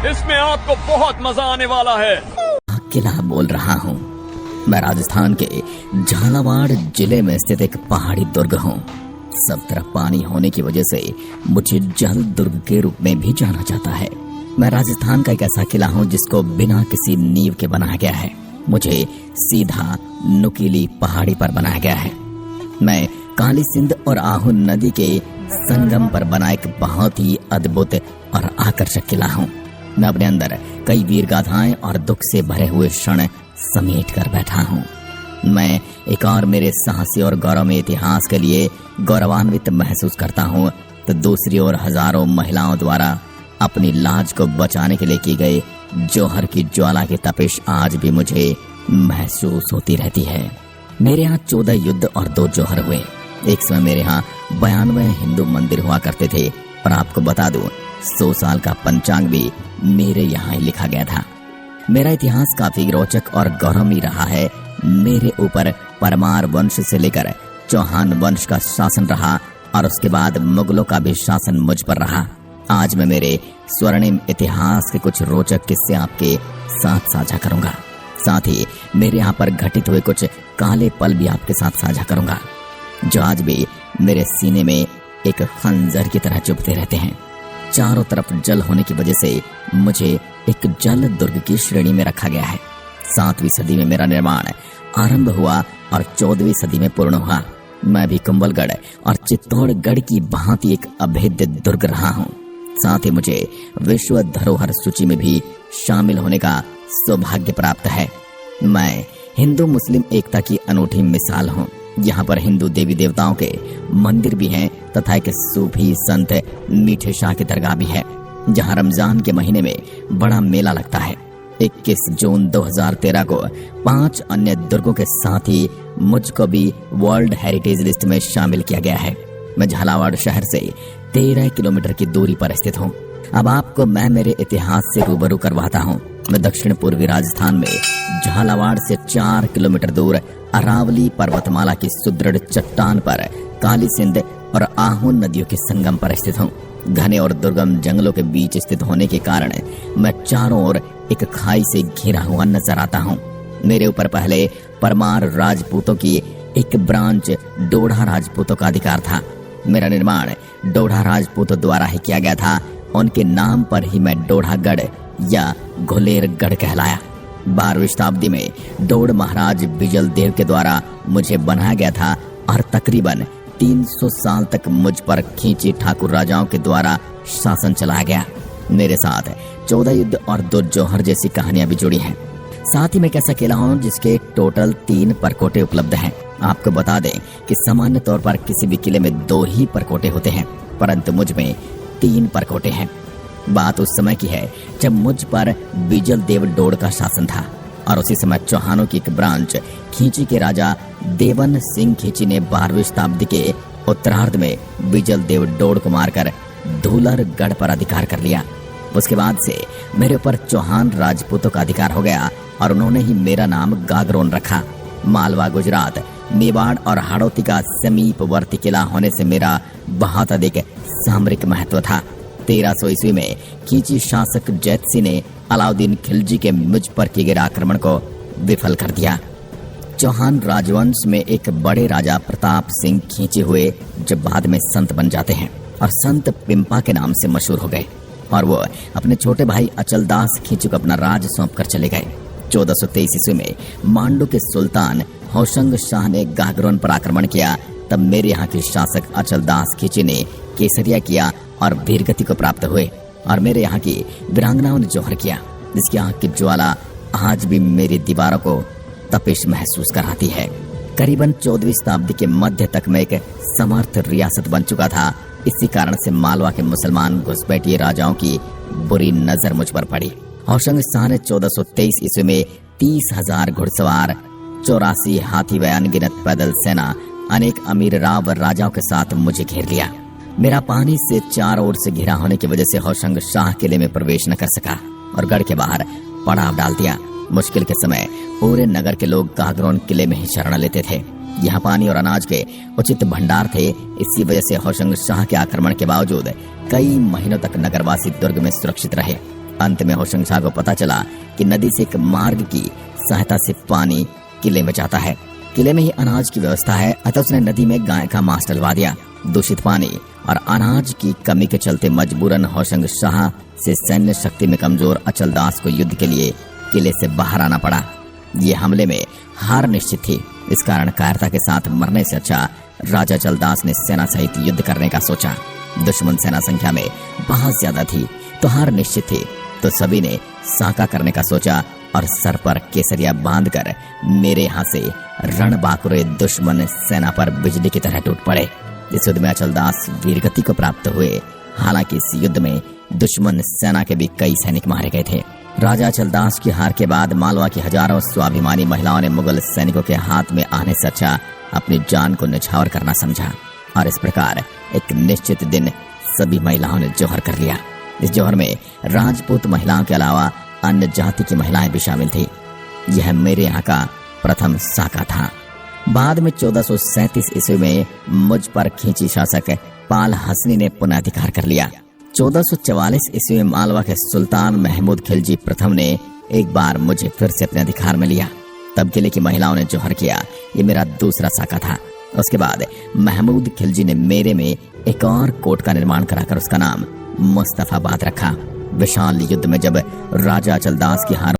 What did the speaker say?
इसमें आपको बहुत मजा आने वाला है। किला बोल रहा हूँ। मैं राजस्थान के झालावाड़ जिले में स्थित एक पहाड़ी दुर्ग हूँ। सब तरफ पानी होने की वजह से मुझे जल दुर्ग के रूप में भी जाना जाता है। मैं राजस्थान का एक ऐसा किला हूँ जिसको बिना किसी नींव के बनाया गया है। मुझे सीधा नुकीली पहाड़ी पर बनाया गया है। मैं काली सिंध और आहू नदी के संगम पर बना एक बहुत ही अद्भुत और आकर्षक किला हूँ। मैं अपने अंदर कई वीर गाथाएं और दुख से भरे हुए क्षण समेट कर बैठा हूँ। मैं एक और मेरे साहसी और गौरवमय इतिहास के लिए गौरवान्वित महसूस करता हूँ, तो दूसरी ओर हजारों महिलाओं द्वारा अपनी लाज को बचाने के लिए की गई जौहर की ज्वाला की तपिश आज भी मुझे महसूस होती रहती है। मेरे यहाँ 14 युद्ध और 2 जौहर हुए। एक समय मेरे यहाँ 92 हिंदू मंदिर हुआ करते थे और आपको बता दूं 100 साल का पंचांग भी मेरे यहाँ ही लिखा गया था। मेरा इतिहास काफी रोचक और गौरवमयी रहा है। मेरे ऊपर परमार वंश से लेकर चौहान वंश का शासन रहा और उसके बाद मुगलों का भी शासन मुझ पर रहा। आज मैं मेरे स्वर्णिम इतिहास के कुछ रोचक किस्से आपके साथ साझा करूंगा। साथ ही मेरे यहाँ पर घटित हुए कुछ काले पल भी आपके साथ साझा करूंगा, जो आज भी मेरे सीने में एक खंजर की तरह चुभते रहते हैं। चारों तरफ जल होने की वजह से मुझे एक जल दुर्ग की श्रेणी में रखा गया है। 7वीं सदी में मेरा निर्माण आरंभ हुआ और 14वीं सदी में पूर्ण हुआ। मैं भी कुंभलगढ़ और चित्तौड़गढ़ की भांति एक अभेद्य दुर्ग रहा हूँ। साथ ही मुझे विश्व धरोहर सूची में भी शामिल होने का सौभाग्य प्राप्त है। मैं हिंदू मुस्लिम एकता की अनूठी मिसाल हूँ। यहाँ पर हिंदू देवी देवताओं के मंदिर भी हैं तथा एक सूफी संत मीठे शाह की दरगाह भी है, जहाँ रमजान के महीने में बड़ा मेला लगता है। 21 जून 2013 को 5 अन्य दुर्गों के साथ ही मुझको भी वर्ल्ड हेरिटेज लिस्ट में शामिल किया गया है। मैं झालावाड़ शहर से 13 किलोमीटर की दूरी पर स्थित हूँ। अब आपको मैं मेरे इतिहास से रूबरू करवाता हूँ। मैं दक्षिण पूर्वी राजस्थान में झालावाड़ से 4 किलोमीटर दूर अरावली पर्वतमाला की सुदृढ़ चट्टान पर काली सिंध और आहू नदियों के संगम पर स्थित हूँ। घने और दुर्गम जंगलों के बीच स्थित होने के कारण मैं चारों ओर एक खाई से घिरा हुआ नजर आता हूँ। मेरे ऊपर पहले परमार राजपूतों की एक ब्रांच डोढ़ा राजपूतों का अधिकार था। मेरा निर्माण डोढ़ा राजपूतों द्वारा ही किया गया था। उनके नाम पर ही मैं डोढ़ागढ़ या घुलेरगढ़ कहलाया। 12वीं शताब्दी में डोड़ महाराज बिजल देव के द्वारा मुझे बनाया गया था और तकरीबन 300 साल तक मुझ पर खींची ठाकुर राजाओं के द्वारा शासन चलाया गया। मेरे साथ 14 युद्ध और 2 जौहर जैसी कहानियां भी जुड़ी हैं। साथ ही मैं एक ऐसा किला हूँ जिसके टोटल 3 परकोटे उपलब्ध हैं। आपको बता दें कि सामान्य तौर पर किसी भी किले में 2 ही परकोटे होते हैं, परंतु मुझ में 3 परकोटे हैं। बात उस समय की है जब मुझ पर बिजल देव डोड़ का शासन था और उसी समय चौहानों की एक ब्रांच खींची के राजा देवन सिंह खींची ने 12वीं शताब्दी के उत्तरार्ध में बिजल देव डोड़ को मारकर धूलरगढ़ पर अधिकार कर लिया। उसके बाद से मेरे ऊपर चौहान राजपूतों का अधिकार हो गया और उन्होंने ही मेरा नाम गागरोन रखा। मालवा, गुजरात, मेवाड़ और हाड़ौती का समीपवर्ती किला होने से मेरा बहुत अधिक सामरिक महत्व था। 1300 ईस्वी में खींची शासक जैतसी ने अलाउद्दीन खिलजी के मुझ पर किए गए आक्रमण को विफल कर दिया। चौहान राजवंश में एक बड़े राजा प्रताप सिंह खींचे हुए जब बाद में संत बन जाते हैं और संत पिंपा के नाम से मशहूर हो गए और वो अपने छोटे भाई अचलदास खींची को अपना राज सौंप कर चले गए। 1423 ईस्वी में मांडू के सुल्तान होशंग शाह ने गागरोन पर आक्रमण किया। तब मेरे यहाँ के शासक अचलदास खींची ने केसरिया किया और वीरगति को प्राप्त हुए और मेरे यहाँ की वीरांगनाओं ने जौहर किया, जिसकी आंख की ज्वाला आज भी मेरी दीवारों को तपिश महसूस कराती है। करीबन 14वीं शताब्दी के मध्य तक मैं एक समर्थ रियासत बन चुका था। इसी कारण से मालवा के मुसलमान घुसपैठिए राजाओं की बुरी नजर मुझ पर पड़ी। होशंग शाह ने 1423 ईस्वी में 30,000 घुड़सवार, 84 हाथी व अनगिनत पैदल सेना, अनेक अमीर राव राजाओं के साथ मुझे घेर लिया। मेरा पानी से चारों ओर से घिरा होने की वजह से होशंग शाह किले में प्रवेश न कर सका और गढ़ के बाहर पड़ाव डाल दिया। मुश्किल के समय पूरे नगर के लोग गागरोन किले में ही शरण लेते थे। यहाँ पानी और अनाज के उचित भंडार थे। इसी वजह से होशंग शाह के आक्रमण के बावजूद कई महीनों तक नगरवासी दुर्ग में सुरक्षित रहे। अंत में होशंग शाह को पता चला कि नदी से एक मार्ग की सहायता से पानी किले में जाता है। किले में ही अनाज की व्यवस्था है, अतः उसने नदी में गाय का मांस डलवा दिया। दूषित पानी और अनाज की कमी के चलते मजबूरन होशंग शाह से सैन्य शक्ति में कमजोर अचलदास को युद्ध के लिए किले से बाहर आना पड़ा। ये हमले में हार निश्चित थी। इस कारण कायरता के साथ मरने से अच्छा राजा अचलदास ने सेना सहित युद्ध करने का सोचा। दुश्मन सेना संख्या में बहुत ज्यादा थी तो हार निश्चित थी, तो सभी ने साका करने का सोचा और सर पर केसरिया बांधकर मेरे यहाँ से रणबांकुरे दुश्मन सेना पर बिजली की तरह टूट पड़े। इस युद्ध में अचलदास वीरगति को प्राप्त हुए। हालांकि इस युद्ध में दुश्मन सेना के भी कई सैनिक मारे गए थे। राजा अचलदास की हार के बाद मालवा की हजारों स्वाभिमानी महिलाओं ने मुगल सैनिकों के हाथ में आने से अच्छा अपनी जान को निछावर करना समझा और इस प्रकार एक निश्चित दिन सभी महिलाओं ने जौहर कर लिया। इस जौहर में राजपूत महिलाओं के अलावा अन्य जाति की महिलाएं भी शामिल थी। यह मेरे यहाँ का प्रथम साका था। बाद में 1437 ईस्वी में मुझ पर खींची शासक पाल हसनी ने पुनः अधिकार कर लिया। 1444 ईस्वी में मालवा के सुल्तान महमूद खिलजी प्रथम ने एक बार मुझे फिर से अपने अधिकार में लिया। तब किले की महिलाओं ने जौहर किया। ये मेरा दूसरा साका था। उसके बाद महमूद खिलजी ने मेरे में एक और कोट का निर्माण कराकर उसका नाम मुस्तफाबाद रखा। विशाल युद्ध में जब राजा अचलदास की हार